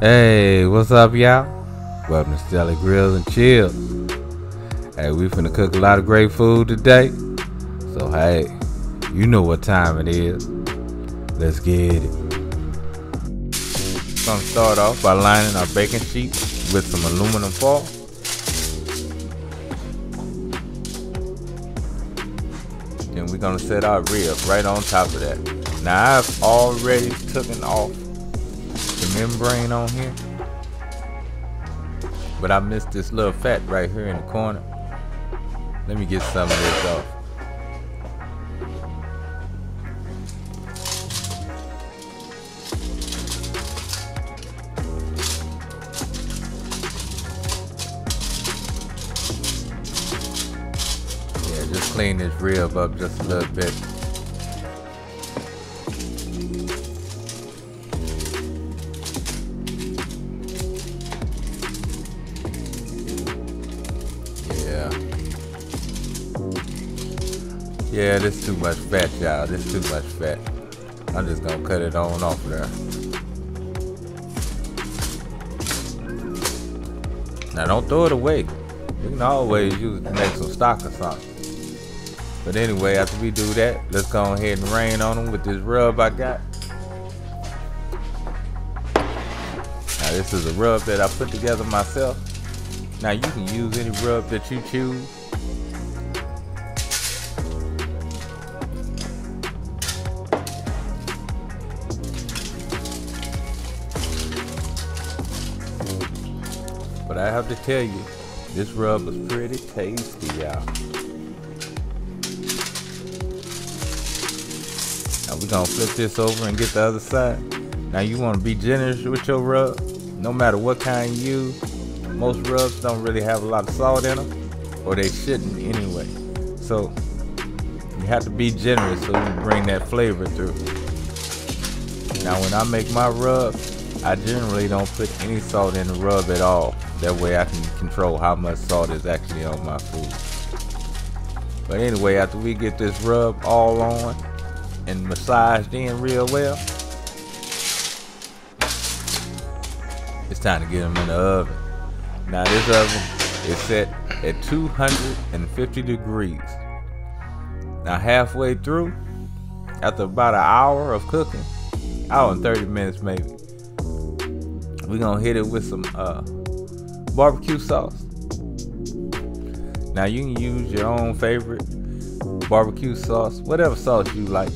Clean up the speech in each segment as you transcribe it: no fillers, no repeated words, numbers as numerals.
Hey, what's up, y'all? Welcome to Stelly Grill and Chill. Hey, we finna cook a lot of great food today. So, hey, you know what time it is. Let's get it. We're gonna start off by lining our baking sheet with some aluminum foil. Then we're gonna set our rib right on top of that. Now, I've already taken off the membrane on here, but I missed this little fat right here in the corner. Let me get some of this off. Yeah, just clean this rib up just a little bit. Yeah, this is too much fat, y'all. This is too much fat. I'm just gonna cut it on off there. Now don't throw it away. You can always use it to make some stock or something. But anyway, after we do that, let's go ahead and rain on them with this rub I got. Now this is a rub that I put together myself. Now you can use any rub that you choose. But I have to tell you, this rub is pretty tasty, y'all. Now we're gonna flip this over and get the other side. Now you wanna be generous with your rub, no matter what kind you use. Most rubs don't really have a lot of salt in them, or they shouldn't anyway. So you have to be generous so you bring that flavor through. Now when I make my rub, I generally don't put any salt in the rub at all. That way I can control how much salt is actually on my food. But anyway, after we get this rub all on and massaged in real well, it's time to get them in the oven. Now this oven is set at 250 degrees. Now halfway through, after about an hour of cooking, hour and 30 minutes maybe, we're gonna hit it with some barbecue sauce. Now you can use your own favorite barbecue sauce, whatever sauce you like.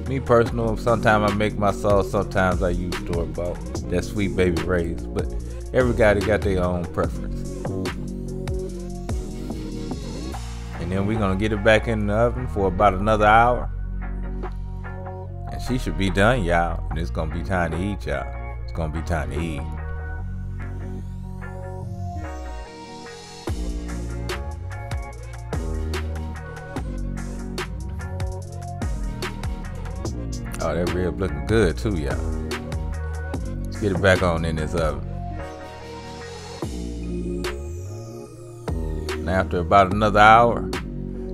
Me personal, sometimes I make my sauce, sometimes I use store-bought. That's Sweet Baby Ray's, but everybody got their own preference. And then we're gonna get it back in the oven for about another hour. And she should be done, y'all. And it's gonna be time to eat, y'all. It's gonna be time to eat. Oh, that rib looking good too, y'all. Let's get it back on in this oven. Now after about another hour,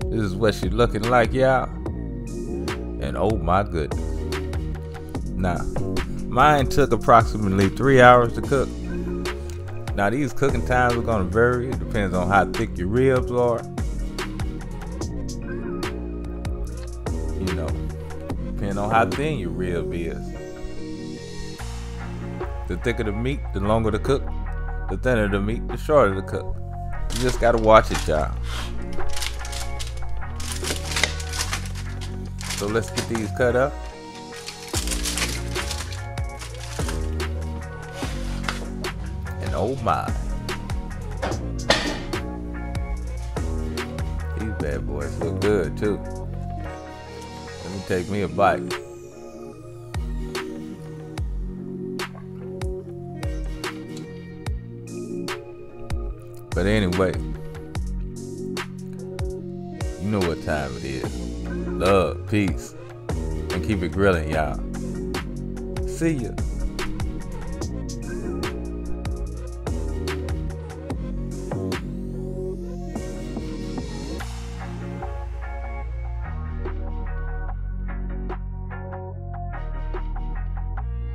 this is what she's looking like, y'all. And oh my goodness. Now, mine took approximately 3 hours to cook. Now these cooking times are gonna vary. It depends on how thick your ribs are. You know, depending on how thin your rib is. The thicker the meat, the longer to cook. The thinner the meat, the shorter to cook. You just gotta watch it, y'all. So let's get these cut up. And oh my. These bad boys look good too. Let me take me a bite. But anyway, you know what time it is. Love, peace, and keep it grilling, y'all. See ya.